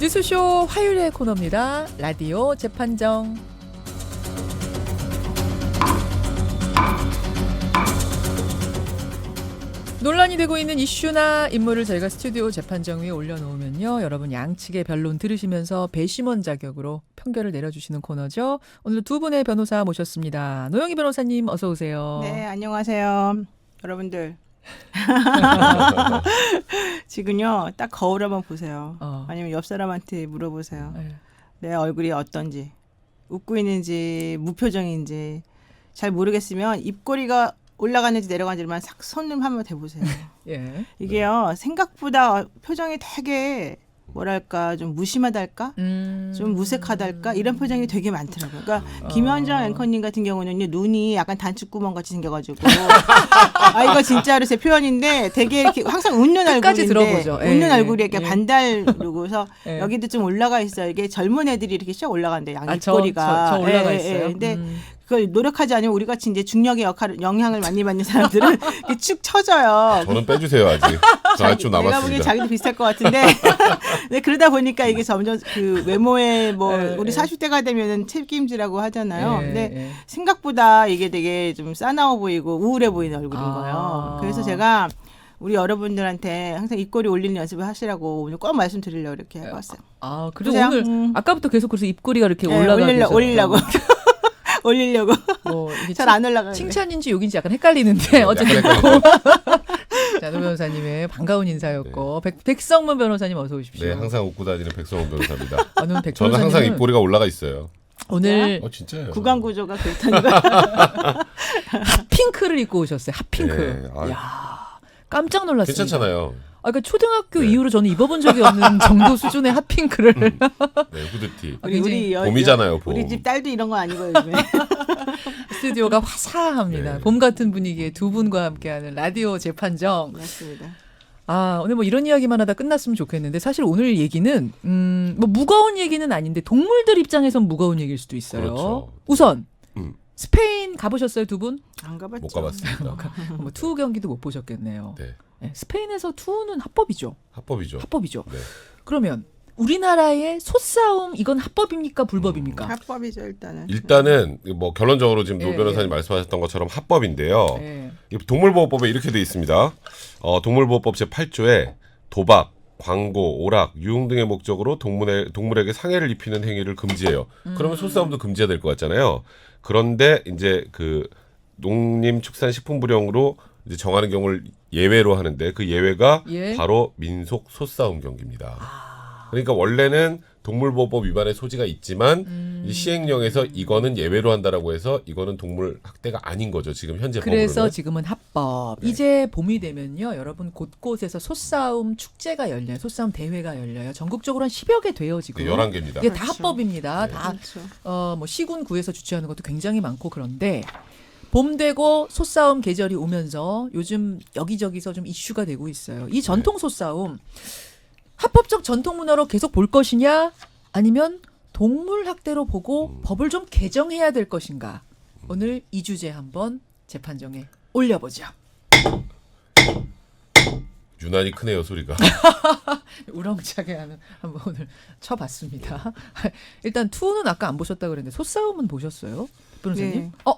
뉴스쇼 화요일의 코너입니다. 라디오 재판정. 논란이 되고 있는 이슈나 인물을 저희가 스튜디오 재판정 위에 올려놓으면요. 여러분 양측의 변론 들으시면서 배심원 자격으로 판결을 내려주시는 코너죠. 오늘 두 분의 변호사 모셨습니다. 노영희 변호사님 어서 오세요. 네, 안녕하세요. 여러분들. 지금요. 딱 거울 한번 보세요. 아니면 옆 사람한테 물어보세요. 내 얼굴이 어떤지. 웃고 있는지 무표정인지 잘 모르겠으면 입꼬리가 올라가는지 내려가는지만 싹 손 한번 대보세요. 예. 이게요. 생각보다 표정이 되게 뭐랄까 좀 무심하달까? 좀 무색하달까? 이런 표정이 되게 많더라고요. 그러니까 김현정 앵커님 같은 경우는 눈이 약간 단추구멍 같이 생겨가지고 아 이거 진짜로 제 표현인데 되게 이렇게 항상 웃는 끝까지 얼굴인데 들어보죠. 웃는 예, 얼굴이 이렇게 예. 반달르고서 예. 여기도 좀 올라가 있어요. 이게 젊은 애들이 이렇게 쫙 올라간대 양입꼬리가. 저 올라가 예, 있어요. 근데 그걸 노력하지 않으면 우리 같이 이제 중력의 영향을 많이 받는 사람들은 이렇게 축 처져요. 저는 빼주세요 아직. 저 아직 좀 내가 보기엔 남았습니다. 자기도 비슷할 것 같은데 네, 그러다 보니까 이게 점점 그 외모에 뭐 우리 40대가 되면은 책임지라고 하잖아요. 근데 생각보다 이게 되게 좀 싸나워 보이고 우울해 보이는 얼굴인 거예요. 그래서 제가 우리 여러분들한테 항상 입꼬리 올리는 연습을 하시라고 오늘 꼭 말씀드리려고 이렇게 해봤어요. 아, 그래서 보세요. 오늘 아까부터 계속 그래서 입꼬리가 이렇게 올라가고 올리려고 올리려고 뭐 이게 잘 안 올라가요. 칭찬인지 욕인지 약간 헷갈리는데 어쨌든 약간 자, 노 변호사님의 반가운 인사였고 백성문 변호사님 어서 오십시오. 네, 항상 웃고 다니는 백성원 변호사입니다. 저는 백 저는 항상 변호사님은 입꼬리가 올라가 있어요. 오늘 진짜요? 구강 구조가 그렇다는 거. 핫핑크를 입고 오셨어요. 핫핑크. 네, 아, 야 깜짝 놀랐습니다. 괜찮잖아요. 그러니까 초등학교 네. 이후로 저는 입어본 적이 없는 정도 수준의 핫핑크를. 네, 후드티. 굉장히 봄이잖아요, 봄. 우리 집 딸도 이런 거 아니고 요즘에. 스튜디오가 화사합니다. 네. 봄 같은 분위기에 두 분과 함께하는 라디오 재판정. 맞습니다. 아, 오늘 뭐 이런 이야기만 하다 끝났으면 좋겠는데 사실 오늘 얘기는 뭐 무거운 얘기는 아닌데 동물들 입장에선 무거운 얘기일 수도 있어요. 그렇죠. 우선 음. 스페인 가보셨어요, 두 분? 안 가봤죠. 못 가봤습니다. 뭐 투우 경기도 못 보셨겠네요. 네, 네, 스페인에서 투우는 합법이죠. 합법이죠. 합법이죠. 네. 그러면 우리나라의 소싸움 이건 합법입니까, 불법입니까? 합법이죠 일단은. 일단은 뭐 결론적으로 지금 노 예, 변호사님 예. 말씀하셨던 것처럼 합법인데요. 네. 이 동물보호법에 이렇게 돼 있습니다. 동물보호법 제8조에 도박, 광고, 오락, 유흥 등의 목적으로 동물에게 상해를 입히는 행위를 금지해요. 그러면 소싸움도 금지해야 될 것 같잖아요. 그런데 이제 그 농림축산식품부령으로 이제 정하는 경우를 예외로 하는데 그 예외가 예. 바로 민속 소싸움 경기입니다. 그러니까 원래는 동물보호법 위반의 소지가 있지만 이 시행령에서 이거는 예외로 한다라고 해서 이거는 동물 학대가 아닌 거죠. 지금 현재 그래서 법으로는. 지금은 합법. 네. 이제 봄이 되면요. 여러분 곳곳에서 소싸움 축제가 열려요. 소싸움 대회가 열려요. 전국적으로 한 10여 개 돼요, 지금. 네, 11개입니다. 이게 다 그렇죠. 합법입니다. 네. 다 그렇죠. 뭐 시군 구에서 주최하는 것도 굉장히 많고 그런데 봄 되고 소싸움 계절이 오면서 요즘 여기저기서 좀 이슈가 되고 있어요. 이 전통 소싸움 합법적 전통 문화로 계속 볼 것이냐 아니면 동물 학대로 보고 법을 좀 개정해야 될 것인가. 오늘 이 주제 한번 재판정에 올려보죠. 유난히 크네요 소리가. 우렁차게 하는 한번 오늘 쳐봤습니다. 일단 투는 아까 안 보셨다 그랬는데 소싸움은 보셨어요? 변호사님? 네.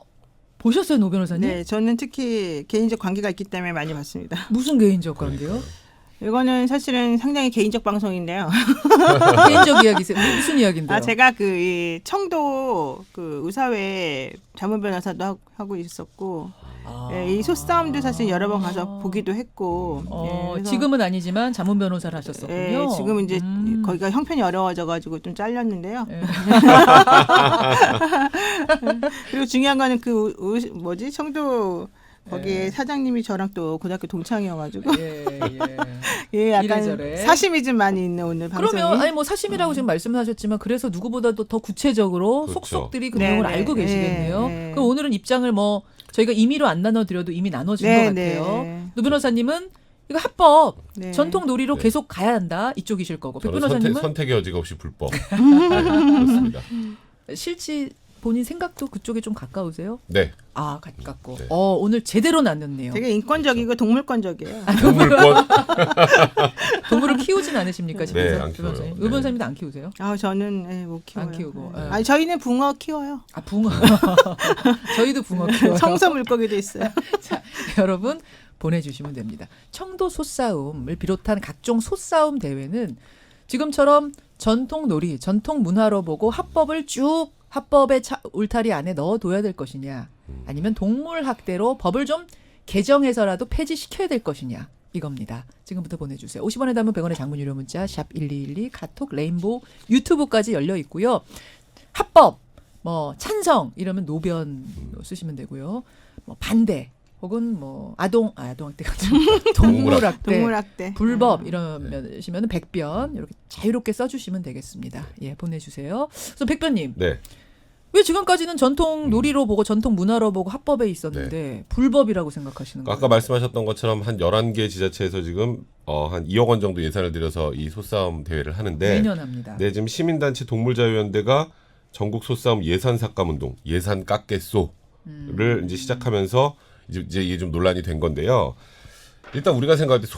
보셨어요, 노 변호사님? 네, 저는 특히 개인적 관계가 있기 때문에 많이 봤습니다. 무슨 개인적 관계요? 이거는 사실은 상당히 개인적 방송인데요. 개인적 이야기세요? 무슨 이야기인데요? 아, 제가 이 청도 그 의사회 자문 변호사도 하고 있었고, 예, 이 소싸움도 사실 여러 번 가서 보기도 했고, 예, 그래서 지금은 아니지만 자문 변호사를 하셨었군요. 예, 지금은 이제 거기가 형편이 어려워져가지고 좀 잘렸는데요. 예. 그리고 중요한 거는 뭐지 청도 거기에 사장님이 저랑 또 고등학교 동창이어가지고 예. 예, 약간 이래저래. 사심이 좀 많이 있는 오늘 방송이. 그러면 아니 뭐 사심이라고 지금 말씀하셨지만 그래서 누구보다도 더 구체적으로 그렇죠. 속속들이 그 네, 내용을 네, 알고 네, 계시겠네요. 네. 그럼 오늘은 입장을 뭐 저희가 임의로 안 나눠드려도 이미 나눠준 네, 것 같아요. 네. 노 변호사님은 이거 합법 네. 전통 놀이로 네. 계속 가야 한다 이쪽이실 거고 백 저는 변호사님은 선택의 여지가 없이 불법. 네, 그렇습니다. 실치 본인 생각도 그쪽에 좀 가까우세요? 네. 아, 가깝고. 네. 오늘 제대로 났는네요. 되게 인권적이고 동물권적이에요. 동물권. 동물을 키우진 않으십니까? 집에서? 네, 안 키워요. 의 변호사님도 안 키우세요? 아 저는 못 키워요. 안 키우고. 네. 예. 아니 저희는 붕어 키워요. 아, 붕어. 저희도 붕어 키워요. 청소 물고기도 있어요. 자, 여러분 보내주시면 됩니다. 청도 소싸움을 비롯한 각종 소싸움 대회는 지금처럼 전통 놀이, 전통 문화로 보고 합법을 쭉 합법의 울타리 안에 넣어둬야 될 것이냐, 아니면 동물 학대로 법을 좀 개정해서라도 폐지시켜야 될 것이냐, 이겁니다. 지금부터 보내주세요. 50원에 담은 100원의 장문 유료 문자 샵 1212 카톡 레인보우 유튜브까지 열려 있고요. 합법, 뭐 찬성 이러면 노변 쓰시면 되고요. 뭐 반대 혹은 뭐 아동학대가 동물학대, 동물학대. 불법 이러시면 백변 이렇게 자유롭게 써주시면 되겠습니다. 예, 보내주세요. 그래서 백변님, 네. 왜 지금까지는 전통 놀이로 보고 전통 문화로 보고 합법에 있었는데 불법이라고 생각하시는 거예요? 아까 말씀하셨던 것처럼 한 11개 지자체에서 지금 한 2억 원 정도 예산을 들여서 이 소싸움 대회를 하는데 매년 합니다. 네, 지금 시민단체 동물자유연대가 전국 소싸움 예산 삭감운동, 예산 깎겠소를 이제 시작하면서 이제 이게 좀 논란이 된 건데요. 일단 우리가 생각할 때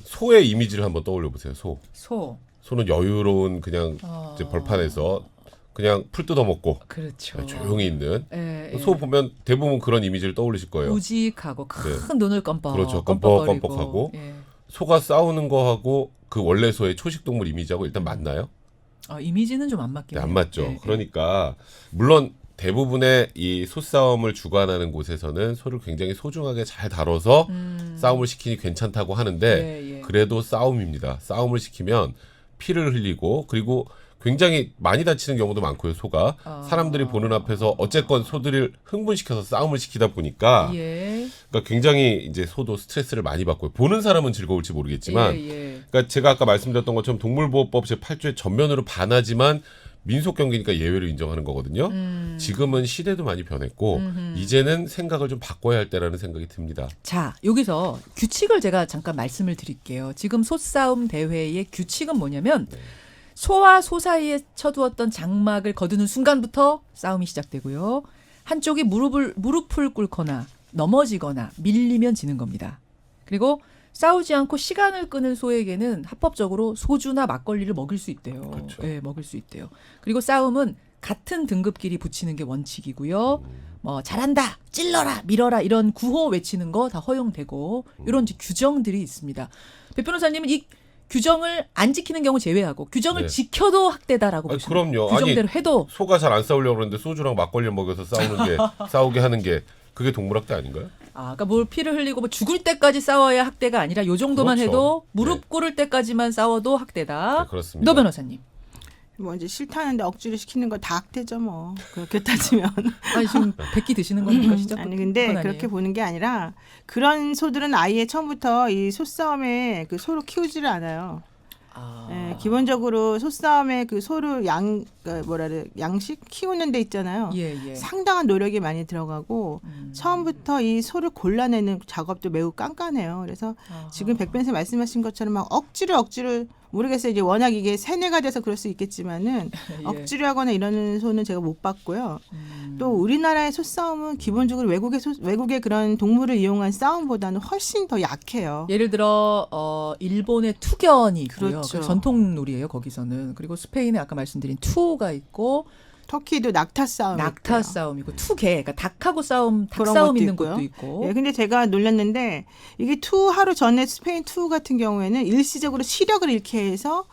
소의 이미지를 한번 떠올려 보세요. 소는 여유로운 그냥 이제 벌판에서 그냥 풀 뜯어먹고 그렇죠. 조용히 있는 예, 소 보면 대부분 그런 이미지를 떠올리실 거예요. 우직하고 큰 네. 눈을 껌뻑, 그렇죠. 껌뻑거리고. 껌뻑껌뻑하고. 예. 소가 싸우는 거하고 그 원래 소의 초식동물 이미지하고 일단 맞나요? 이미지는 좀 안 맞긴 네, 해요. 안 맞죠. 예, 예. 그러니까 물론 대부분의 이 소싸움을 주관하는 곳에서는 소를 굉장히 소중하게 잘 다뤄서 싸움을 시키니 괜찮다고 하는데 예, 예. 그래도 싸움입니다. 싸움을 시키면 피를 흘리고 그리고 굉장히 많이 다치는 경우도 많고요. 소가 사람들이 보는 앞에서 어쨌건 소들을 흥분시켜서 싸움을 시키다 보니까 예. 그러니까 굉장히 이제 소도 스트레스를 많이 받고요. 보는 사람은 즐거울지 모르겠지만 예. 그러니까 제가 아까 말씀드렸던 것처럼 동물보호법 제8조에 전면으로 반하지만 민속 경기니까 예외로 인정하는 거거든요. 지금은 시대도 많이 변했고 이제는 생각을 좀 바꿔야 할 때라는 생각이 듭니다. 자, 여기서 규칙을 제가 잠깐 말씀을 드릴게요. 지금 소싸움 대회의 규칙은 뭐냐면 소와 소 사이에 쳐두었던 장막을 거두는 순간부터 싸움이 시작되고요. 한쪽이 무릎을 꿇거나 넘어지거나 밀리면 지는 겁니다. 그리고 싸우지 않고 시간을 끄는 소에게는 합법적으로 소주나 막걸리를 먹일 수 있대요. 그렇죠. 네, 먹일 수 있대요. 그리고 싸움은 같은 등급끼리 붙이는 게 원칙이고요. 뭐 잘한다, 찔러라, 밀어라 이런 구호 외치는 거 다 허용되고 이런 이제 규정들이 있습니다. 백 변호사님은 이 규정을 안 지키는 경우 제외하고 규정을 네. 지켜도 학대다라고 아니, 보시는 그럼요. 규정대로 해도 소가 잘 안 싸우려고 그러는데 소주랑 막걸리 먹여서 싸우게 하는 게 그게 동물학대 아닌가요? 그러니까 뭘 피를 흘리고 뭐 죽을 때까지 싸워야 학대가 아니라 요 정도만 그렇죠. 해도 무릎 네. 꿇을 때까지만 싸워도 학대다. 네, 그렇습니다. 너 변호사님. 뭐 이제 싫다는데 억지로 시키는 거 다 학대죠 뭐. 그렇게 따지면. 아니 지금 백기 드시는 겁니까 시작? 아니 근데 그렇게 보는 게 아니라 그런 소들은 아예 처음부터 이 소싸움에 그 소를 키우지를 않아요. 예, 기본적으로 소싸움에 그 소를 양식 키우는 데 있잖아요. 예. 상당한 노력이 많이 들어가고 처음부터 이 소를 골라내는 작업도 매우 깐깐해요. 그래서 지금 백 변호사 말씀하신 것처럼 막 억지로 모르겠어요. 이제 워낙 이게 세뇌가 돼서 그럴 수 있겠지만은 예. 억지로 하거나 이러는 소는 제가 못 봤고요. 또 우리나라의 소싸움은 기본적으로 외국의 그런 동물을 이용한 싸움보다는 훨씬 더 약해요. 예를 들어 일본의 투견이 있고요. 그렇죠. 그 전통 놀이에요 거기서는. 그리고 스페인에 아까 말씀드린 투가 있고 터키도 낙타 싸움. 낙타 싸움이고 투개, 그러니까 닭하고 닭 그런 싸움 것도 있는 있고요. 것도 있고. 예, 근데 제가 놀랐는데 이게 하루 전에 스페인 투 같은 경우에는 일시적으로 시력을 잃게 해서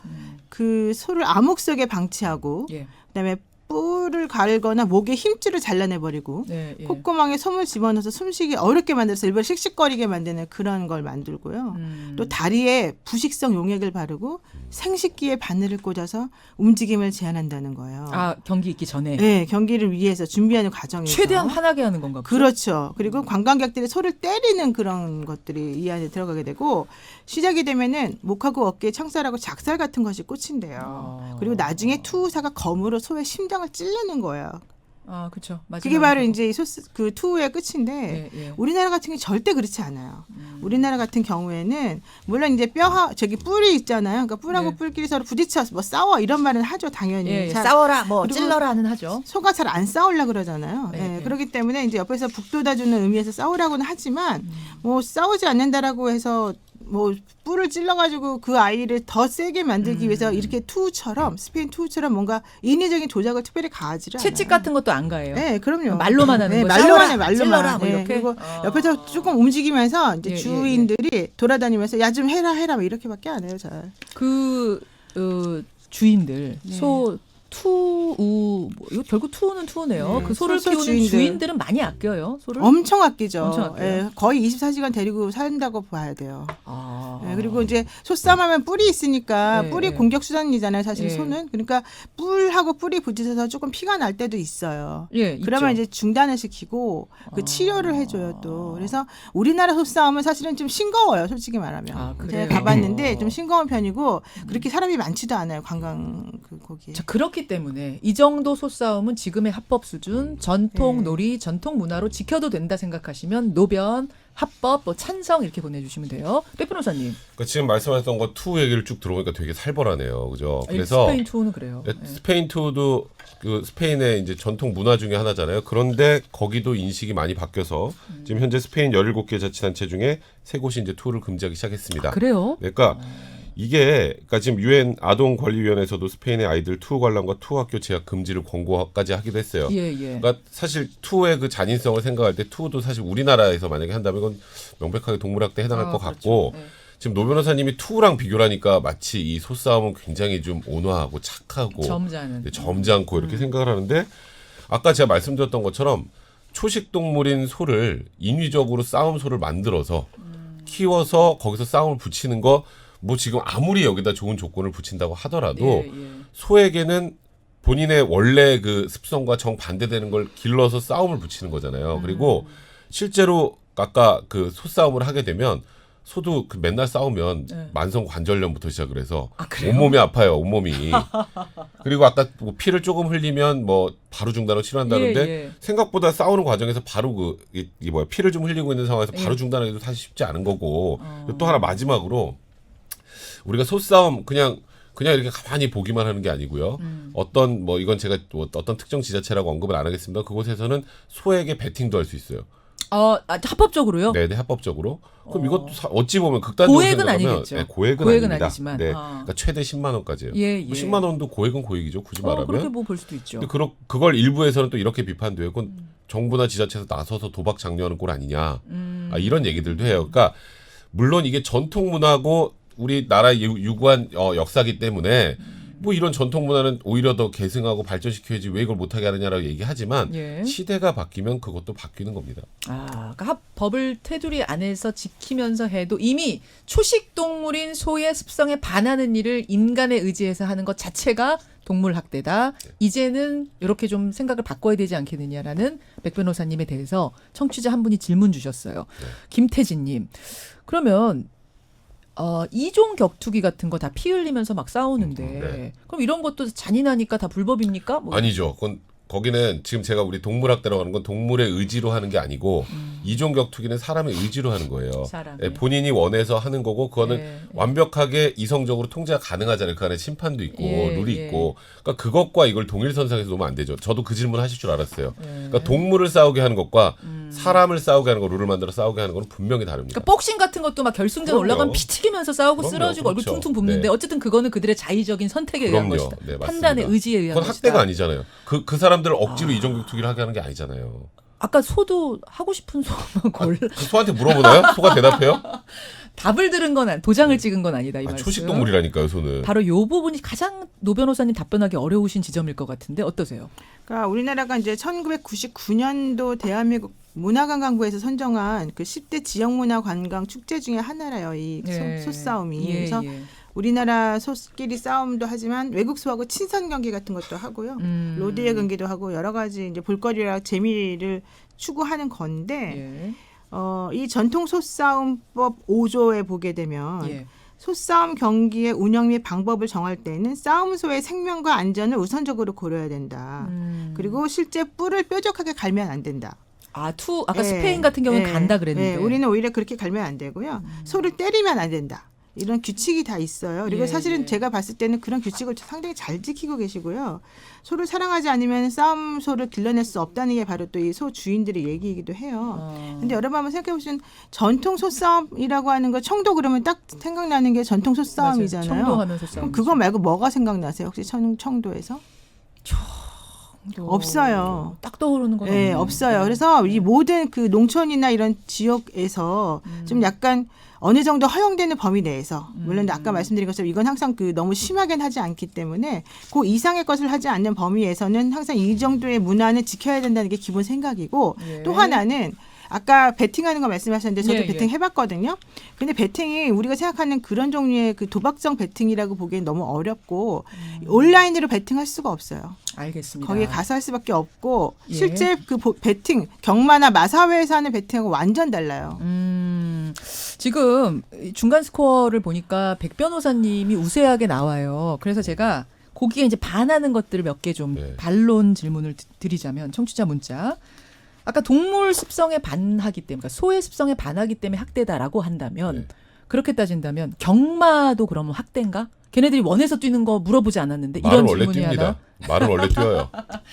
그 소를 암흑 속에 방치하고 예. 그다음에 뿔을 갈거나 목에 힘줄을 잘라내버리고 네, 예. 콧구멍에 솜을 집어넣어서 숨쉬기 어렵게 만들어서 일부러 씩씩거리게 만드는 그런 걸 만들고요. 또 다리에 부식성 용액을 바르고 생식기에 바늘을 꽂아서 움직임을 제한한다는 거예요. 경기 있기 전에 네, 경기를 위해서 준비하는 과정에서 최대한 화나게 하는 건가 보죠? 그렇죠. 그리고 관광객들이 소를 때리는 그런 것들이 이 안에 들어가게 되고 시작이 되면은 목하고 어깨에 창살하고 작살 같은 것이 꽂힌대요. 그리고 나중에 투사가 검으로 소의 심장을 찌르는 거예요. 아, 그렇죠. 그게 바로 이제 그 투의 끝인데 예, 예. 우리나라 같은 게 절대 그렇지 않아요. 우리나라 같은 경우에는 물론 이제 저기 뿔이 있잖아요. 그러니까 뿔하고 네. 뿔끼리 서로 부딪혀 뭐 싸워 이런 말은 하죠, 당연히. 예, 예. 잘 싸워라, 뭐 그리고 찔러라는 하죠. 소가 잘 안 싸우려 그러잖아요. 네, 예, 네. 그렇기 때문에 이제 옆에서 북돋아주는 의미에서 싸우라고는 하지만 뭐 싸우지 않는다라고 해서 뭐 뿔을 찔러가지고 그 아이를 더 세게 만들기 위해서 이렇게 투우처럼 스페인 투우처럼 뭔가 인위적인 조작을 특별히 가하지를 않아요. 채찍 같은 것도 안 가요. 네, 그럼요. 말로만 하는 네, 거. 말로만 해, 찔러라, 말로만. 뭐 네, 이렇게. 그리고 옆에서 조금 움직이면서 이제 예, 예, 주인들이 돌아다니면서 야 좀 해라 뭐 이렇게밖에 안 해요, 잘. 주인들 네. 소 투우 뭐 이거 결국 투우는 투우네요. 네. 그 소를 소소 키우는 주인들. 주인들은 많이 아껴요. 소를. 엄청 아끼죠. 엄청 아껴요. 예, 거의 24시간 데리고 산다고 봐야 돼요. 아. 예, 그리고 이제 소싸움하면 뿔이 있으니까 네, 뿔이 네. 공격 수단이잖아요, 사실 네. 소는. 그러니까 뿔하고 뿔이 부딪혀서 조금 피가 날 때도 있어요. 예, 그러면 있죠. 이제 중단을 시키고 그 치료를 해줘요 또. 그래서 우리나라 소싸움은 사실은 좀 싱거워요, 솔직히 말하면. 아, 그래요? 제가 가봤는데 좀 싱거운 편이고 그렇게 사람이 많지도 않아요, 관광 거기에. 자, 그렇기 때문에 이 정도 소싸움은 지금의 합법 수준, 전통 네. 놀이, 전통 문화로 지켜도 된다 생각하시면 노변, 합법, 뭐 찬성 이렇게 보내주시면 돼요. 백 변호사님. 그러니까 지금 말씀하셨던 거 투 얘기를 쭉 들어보니까 되게 살벌하네요, 그죠? 그래서 스페인 투어는 그래요. 예. 스페인 투도 그 스페인의 이제 전통 문화 중에 하나잖아요. 그런데 거기도 인식이 많이 바뀌어서 지금 현재 스페인 17개 자치단체 중에 3곳이 이제 투를 금지하기 시작했습니다. 그래요? 그러니까 이게 그러니까 지금 유엔 아동권리위원회에서도 스페인의 아이들 투 관람과 투 학교 재학 금지를 권고까지 하기도 했어요. 예, 예. 그러니까 사실 투의 그 잔인성을 생각할 때 투도 사실 우리나라에서 만약에 한다면 이건 명백하게 동물학대에 해당할 것 같고 그렇죠. 네. 지금 노 변호사님이 투랑 비교를 하니까 마치 이 소싸움은 굉장히 좀 온화하고 착하고 점잖은. 점잖고 이렇게 생각을 하는데 아까 제가 말씀드렸던 것처럼 초식 동물인 소를 인위적으로 싸움소를 만들어서 키워서 거기서 싸움을 붙이는 거 뭐 지금 아무리 여기다 좋은 조건을 붙인다고 하더라도 예, 예. 소에게는 본인의 원래 그 습성과 정반대되는 걸 길러서 싸움을 붙이는 거잖아요. 그리고 실제로 아까 그 소싸움을 하게 되면 소도 그 맨날 싸우면 네. 만성 관절염부터 시작을 해서 아, 그래요? 온몸이 아파요, 온몸이. 그리고 아까 뭐 피를 조금 흘리면 뭐 바로 중단을 치료한다는데 예, 예. 생각보다 싸우는 과정에서 바로 이게 뭐야 피를 좀 흘리고 있는 상황에서 바로 예. 중단하기도 사실 쉽지 않은 거고 또 하나 마지막으로 우리가 소싸움 그냥 이렇게 가만히 보기만 하는 게 아니고요. 어떤 뭐 이건 제가 뭐 어떤 특정 지자체라고 언급을 안 하겠습니다. 그곳에서는 소에게 배팅도 할 수 있어요. 합법적으로요? 네, 합법적으로. 그럼 이것도 어찌 보면 극단적으로 고액은 생각하면 아니겠죠. 네, 고액은 고액은 아닙니다. 아니지만, 네, 아. 그러니까 최대 10만 원까지요. 예, 예. 뭐 10만 원도 고액은 고액이죠. 굳이 말하면. 그렇게 뭐 볼 수도 있죠. 근데 그걸 일부에서는 또 이렇게 비판돼요. 그건 정부나 지자체에서 나서서 도박 장려하는 꼴 아니냐. 이런 얘기들도 해요. 그러니까 물론 이게 전통 문화고 우리나라 유구한 역사기 때문에 뭐 이런 전통 문화는 오히려 더 계승하고 발전시켜야지 왜 이걸 못하게 하느냐라고 얘기하지만 예. 시대가 바뀌면 그것도 바뀌는 겁니다. 그러니까 법을 테두리 안에서 지키면서 해도 이미 초식 동물인 소의 습성에 반하는 일을 인간의 의지에서 하는 것 자체가 동물 학대다. 이제는 이렇게 좀 생각을 바꿔야 되지 않겠느냐라는 백 변호사님에 대해서 청취자 한 분이 질문 주셨어요. 김태진님. 그러면 이종 격투기 같은 거 다 피 흘리면서 막 싸우는데 네. 그럼 이런 것도 잔인하니까 다 불법입니까? 뭐. 아니죠. 그건 거기는 지금 제가 우리 동물학대라고 하는 건 동물의 의지로 하는 게 아니고 이종 격투기는 사람의 의지로 하는 거예요. 사람의. 예, 본인이 원해서 하는 거고 그거는 예, 예. 완벽하게 이성적으로 통제가 가능하잖아요. 그 안에 심판도 있고 예, 룰이 예. 있고 그러니까 그것과 이걸 동일선상에서 놓으면 안 되죠. 저도 그 질문 하실 줄 알았어요. 예. 그러니까 동물을 싸우게 하는 것과 사람을 싸우게 하는 거 룰을 만들어 싸우게 하는 건 분명히 다릅니다. 그러니까 복싱 같은 것도 막 결승전 그럼요. 올라가면 피 튀기면서 싸우고 그럼요. 쓰러지고 얼굴 그렇죠. 퉁퉁 붓는데 네. 어쨌든 그거는 그들의 자의적인 선택에 의한 그럼요. 것이다. 네, 맞습니다. 판단의 의지에 의한 그건 것이다. 학대가 아니잖아요. 그 사람들을 억지로 이종격투기를 하게 하는 게 아니잖아요. 아까 소도 하고 싶은 소만 골 그 소한테 물어보나요? 소가 대답해요? 답을 들은 건 도장을 찍은 건 아니다 이 말씀. 초식 동물이라니까요, 소는. 바로 요 부분이 가장 노 변호사님 답변하기 어려우신 지점일 것 같은데 어떠세요? 그러니까 우리나라가 이제 1999년도 대한민국 문화관광부에서 선정한 그 10대 지역문화관광 축제 중에 하나라요. 이 소싸움이. 예, 그래서 예. 우리나라 소끼리 싸움도 하지만 외국 소하고 친선 경기 같은 것도 하고요. 로드웨어 경기도 하고 여러 가지 이제 볼거리랑 재미를 추구하는 건데 예. 이 전통 소싸움법 5조에 보게 되면 예. 소싸움 경기의 운영 및 방법을 정할 때에는 싸움소의 생명과 안전을 우선적으로 고려해야 된다. 그리고 실제 뿔을 뾰족하게 갈면 안 된다. 아까 스페인 같은 경우는 간다 그랬는데. 우리는 오히려 그렇게 갈면 안 되고요. 소를 때리면 안 된다. 이런 규칙이 다 있어요. 그리고 사실은 제가 봤을 때는 그런 규칙을 상당히 잘 지키고 계시고요. 소를 사랑하지 않으면 싸움소를 길러낼 수 없다는 게 바로 또 이 소 주인들의 얘기이기도 해요. 근데 여러분 한번 생각해 보시면 전통 소싸움이라고 하는 거 청도 그러면 딱 생각나는 게 전통 소싸움이잖아요. 청도하면 소싸움. 그럼 그거 말고 뭐가 생각나세요? 혹시 청도에서? 없어요. 딱 떠오르는 건 네, 없네요. 없어요. 그래서 이 모든 그 농촌이나 이런 지역에서 좀 약간 어느 정도 허용되는 범위 내에서 물론 아까 말씀드린 것처럼 이건 항상 그 너무 심하게는 하지 않기 때문에 그 이상의 것을 하지 않는 범위에서는 항상 이 정도의 문화는 지켜야 된다는 게 기본 생각이고 또 하나는 아까 배팅하는 거 말씀하셨는데 저도 배팅 해봤거든요. 근데 배팅이 우리가 생각하는 그런 종류의 그 도박성 배팅이라고 보기엔 너무 어렵고 온라인으로 배팅할 수가 없어요. 알겠습니다. 거기에 가서 할 수밖에 없고 실제 그 배팅 경마나 마사회에서 하는 배팅하고 완전 달라요. 지금 중간 스코어를 보니까 백 변호사님이 우세하게 나와요. 그래서 제가 거기에 이제 반하는 것들을 몇 개 좀 반론 질문을 드리자면 청취자 문자. 아까 동물 습성에 반하기 때문에, 그러니까 소의 습성에 반하기 때문에 학대다라고 한다면 그렇게 따진다면 경마도 그러면 학대인가? 걔네들이 원해서 뛰는 거 물어보지 않았는데 이런 질문이 하나? 말은 원래 뛰어요.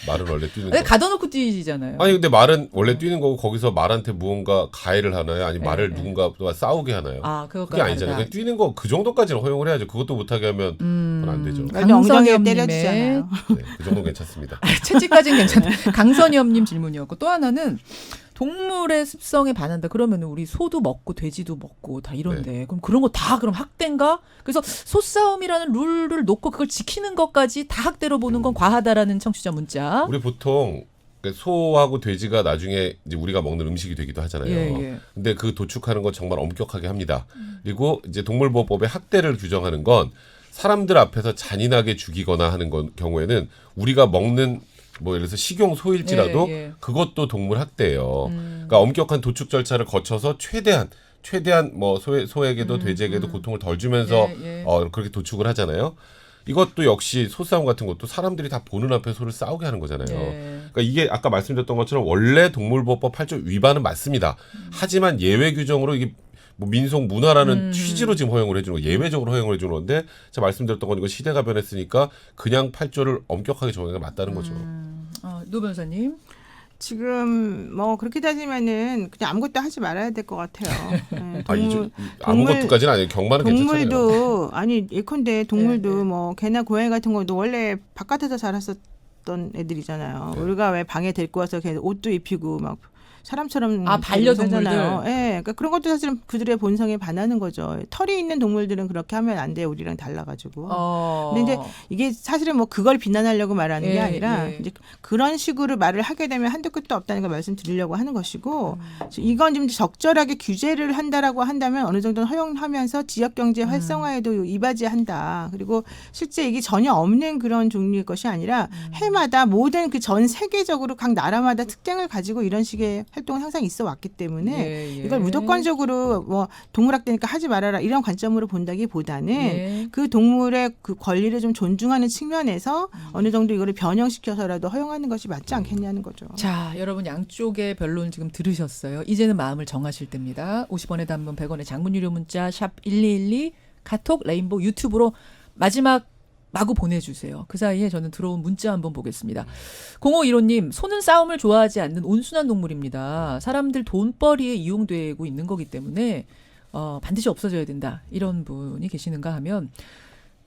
말은 원래 뛰는 거. 가둬놓고 뛰잖아요. 아니 근데 말은 원래 뛰는 거고 거기서 말한테 무언가 가해를 하나요? 아니면 말을 누군가와 싸우게 하나요? 그게 아니잖아요. 그냥 뛰는 거 그 정도까지는 허용을 해야죠. 그것도 못하게 하면 그건 안 되죠. 엉덩이에 때려주잖아요. 네, 그 정도 괜찮습니다. 채찍까지는 괜찮아요. 강선희엄님 질문이었고 또 하나는 동물의 습성에 반한다. 그러면 우리 소도 먹고 돼지도 먹고 다 이런데 그럼 그런 거 다 그럼 학대인가? 그래서 소싸움이라는 룰을 놓고 그걸 지키는 것까지 다 학대로 보는 건 과하다라는 청취자 문자. 우리 보통 소하고 돼지가 나중에 이제 우리가 먹는 음식이 되기도 하잖아요. 근데 그 도축하는 건 정말 엄격하게 합니다. 그리고 이제 동물보호법에 학대를 규정하는 건 사람들 앞에서 잔인하게 죽이거나 하는 경우에는 우리가 먹는 뭐 예를 들어서 식용 소일지라도 그것도 동물 학대예요. 그러니까 엄격한 도축 절차를 거쳐서 최대한 뭐 소에게도 돼지에게도 고통을 덜 주면서 그렇게 도축을 하잖아요. 이것도 역시 소싸움 같은 것도 사람들이 다 보는 앞에 소를 싸우게 하는 거잖아요. 그러니까 이게 아까 말씀드렸던 것처럼 원래 동물보호법 8조 위반은 맞습니다. 하지만 예외 규정으로 이게 뭐 민속 문화라는 취지로 지금 허용을 해주는 거, 예외적으로 허용을 해주는 건데 제가 말씀드렸던 건 이거 시대가 변했으니까 그냥 8조를 엄격하게 정하는 게 맞다는 거죠. 노 변호사님. 지금 뭐 그렇게 따지면은 그냥 아무것도 하지 말아야 될 것 같아요. 네, 아무것도까지는 아니에요. 경마는 괜찮잖아요. 동물도 아니 예컨대 동물도 뭐 개나 고양이 같은 것도 원래 바깥에서 자랐었던 애들이잖아요. 우리가 왜 방에 데리고 와서 걔 옷도 입히고 막 사람처럼 반려동물들. 그러니까 그런 것도 사실은 그들의 본성에 반하는 거죠. 털이 있는 동물들은 그렇게 하면 안 돼요. 우리랑 달라가지고. 근데 이제 이게 사실은 뭐 그걸 비난하려고 말하는 게 아니라 이제 그런 식으로 말을 하게 되면 한도 끝도 없다는 걸 말씀드리려고 하는 것이고 이건 좀 적절하게 규제를 한다라고 한다면 어느 정도는 허용하면서 지역 경제 활성화에도 이바지한다. 그리고 실제 이게 전혀 없는 그런 종류의 것이 아니라 해마다 모든 그 전 세계적으로 각 나라마다 특징을 가지고 이런 식의 활동은 항상 있어 왔기 때문에 이걸 무조건적으로 뭐 동물학대니까 하지 말아라 이런 관점으로 본다기보다는 그 동물의 그 권리를 좀 존중하는 측면에서 어느 정도 이거를 변형시켜서라도 허용하는 것이 맞지 않겠냐는 거죠. 자, 여러분 양쪽의 변론 지금 들으셨어요. 이제는 마음을 정하실 때입니다. 50원의 단문 100원의 장문 유료 문자 샵 1212 카톡 레인보우 유튜브로 마지막 마구 보내주세요. 그 사이에 저는 들어온 문자 한번 보겠습니다. 0515님, 소는 싸움을 좋아하지 않는 온순한 동물입니다. 사람들 돈벌이에 이용되고 있는 거기 때문에 반드시 없어져야 된다. 이런 분이 계시는가 하면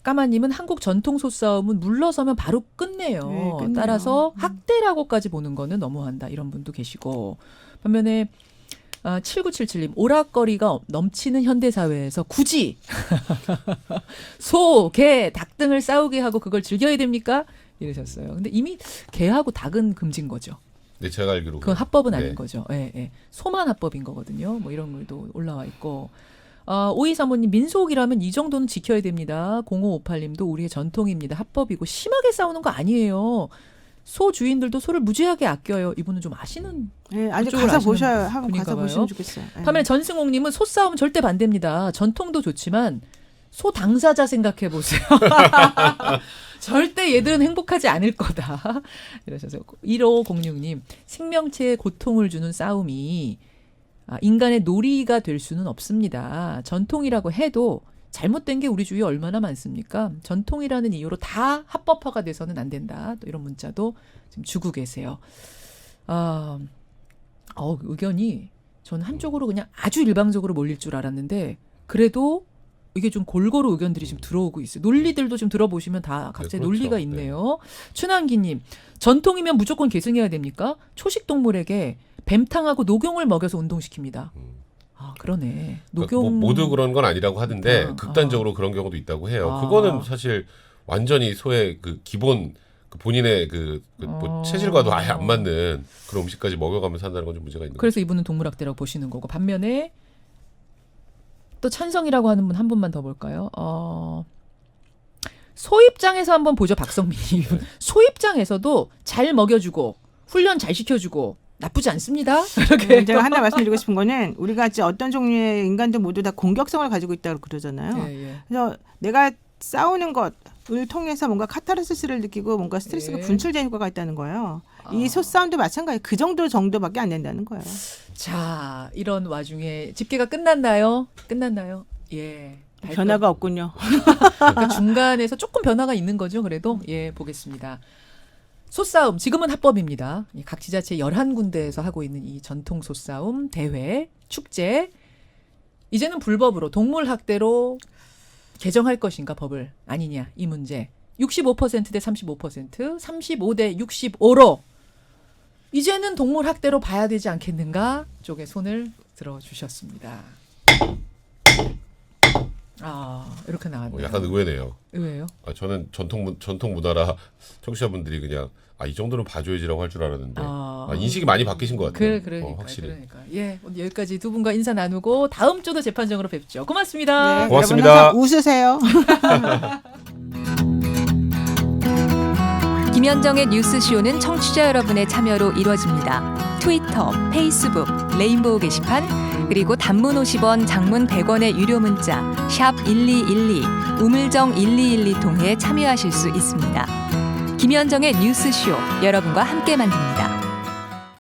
까마님은 한국 전통 소싸움은 물러서면 바로 끝내요. 따라서 학대라고까지 보는 거는 너무한다. 이런 분도 계시고 반면에 7977님 오락거리가 넘치는 현대사회에서 굳이 소, 개, 닭 등을 싸우게 하고 그걸 즐겨야 됩니까? 이러셨어요. 근데 이미 개하고 닭은 금지인 거죠. 네, 제가 알기로 그건 합법은 아닌 거죠. 소만 합법인 거거든요. 뭐 이런 글도 올라와 있고 5235님 민속이라면 이 정도는 지켜야 됩니다. 0558님도 우리의 전통입니다. 합법이고 심하게 싸우는 거 아니에요. 소 주인들도 소를 무지하게 아껴요. 이분은 좀 아시는. 아직 가서 보셔요. 한번 가서 보시면 좋겠어요. 반면에 전승옥님은 소싸움 절대 반대입니다. 전통도 좋지만 소 당사자 생각해 보세요. 절대 얘들은 행복하지 않을 거다. 이러셔서 1506님 생명체에 고통을 주는 싸움이 인간의 놀이가 될 수는 없습니다. 전통이라고 해도 잘못된 게 우리 주위에 얼마나 많습니까? 전통이라는 이유로 다 합법화가 돼서는 안 된다. 또 이런 문자도 지금 주고 계세요. 의견이 저는 한쪽으로 그냥 아주 일방적으로 몰릴 줄 알았는데 그래도 이게 좀 골고루 의견들이 지금 들어오고 있어요. 논리들도 좀 들어보시면 다 각자의 그렇죠. 논리가 있네요. 춘환기님, 전통이면 무조건 계승해야 됩니까? 초식 동물에게 뱀탕하고 녹용을 먹여서 운동시킵니다. 그러네. 그러니까 녹용 모두 그런 건 아니라고 하던데 극단적으로 그런 경우도 있다고 해요. 그거는 사실 완전히 소의 그 기본 그 본인의 뭐 체질과도 아예 안 맞는 그런 음식까지 먹여가면서 한다는 건 좀 문제가 있는 거죠. 그래서 이분은 동물학대라고 보시는 거고 반면에 또 찬성이라고 하는 분 한 분만 더 볼까요? 소 입장에서 한번 보죠. 박성민이. 소 입장에서도 잘 먹여주고 훈련 잘 시켜주고 나쁘지 않습니다. 이렇게 제가 하나 말씀드리고 싶은 거는 우리가 이제 어떤 종류의 인간들 모두 다 공격성을 가지고 있다고 그러잖아요. 예. 그래서 내가 싸우는 것을 통해서 뭔가 카타르시스를 느끼고 뭔가 스트레스가 분출되는 효과가 있다는 거예요. 이 소싸움도 마찬가지. 그 정도밖에 안 된다는 거예요. 자, 이런 와중에 집계가 끝났나요? 예. 변화가 없군요. 그러니까 중간에서 조금 변화가 있는 거죠. 그래도 보겠습니다. 소싸움 지금은 합법입니다. 각 지자체 11군데에서 하고 있는 이 전통 소싸움 대회 축제 이제는 불법으로 동물 학대로 개정할 것인가 법을 아니냐 이 문제 65% 대 35% 35대 65로 이제는 동물 학대로 봐야 되지 않겠는가 쪽에 손을 들어주셨습니다. 이렇게 나왔네요. 약간 의외네요. 의외요? 저는 전통 문화라 청취자분들이 그냥 이 정도는 봐줘야지라고 할 줄 알았는데 인식이 많이 바뀌신 것 같아요. 그러니까, 확실히. 그러니까. 오늘 여기까지 두 분과 인사 나누고 다음 주도 재판정으로 뵙죠. 고맙습니다. 네, 고맙습니다. 여러분 항상 웃으세요. 김현정의 뉴스쇼는 청취자 여러분의 참여로 이루어집니다. 트위터, 페이스북, 레인보우 게시판, 그리고 단문 50원, 장문 100원의 유료 문자 샵 1212, 우물정 1212 통해 참여하실 수 있습니다. 김현정의 뉴스쇼, 여러분과 함께 만듭니다.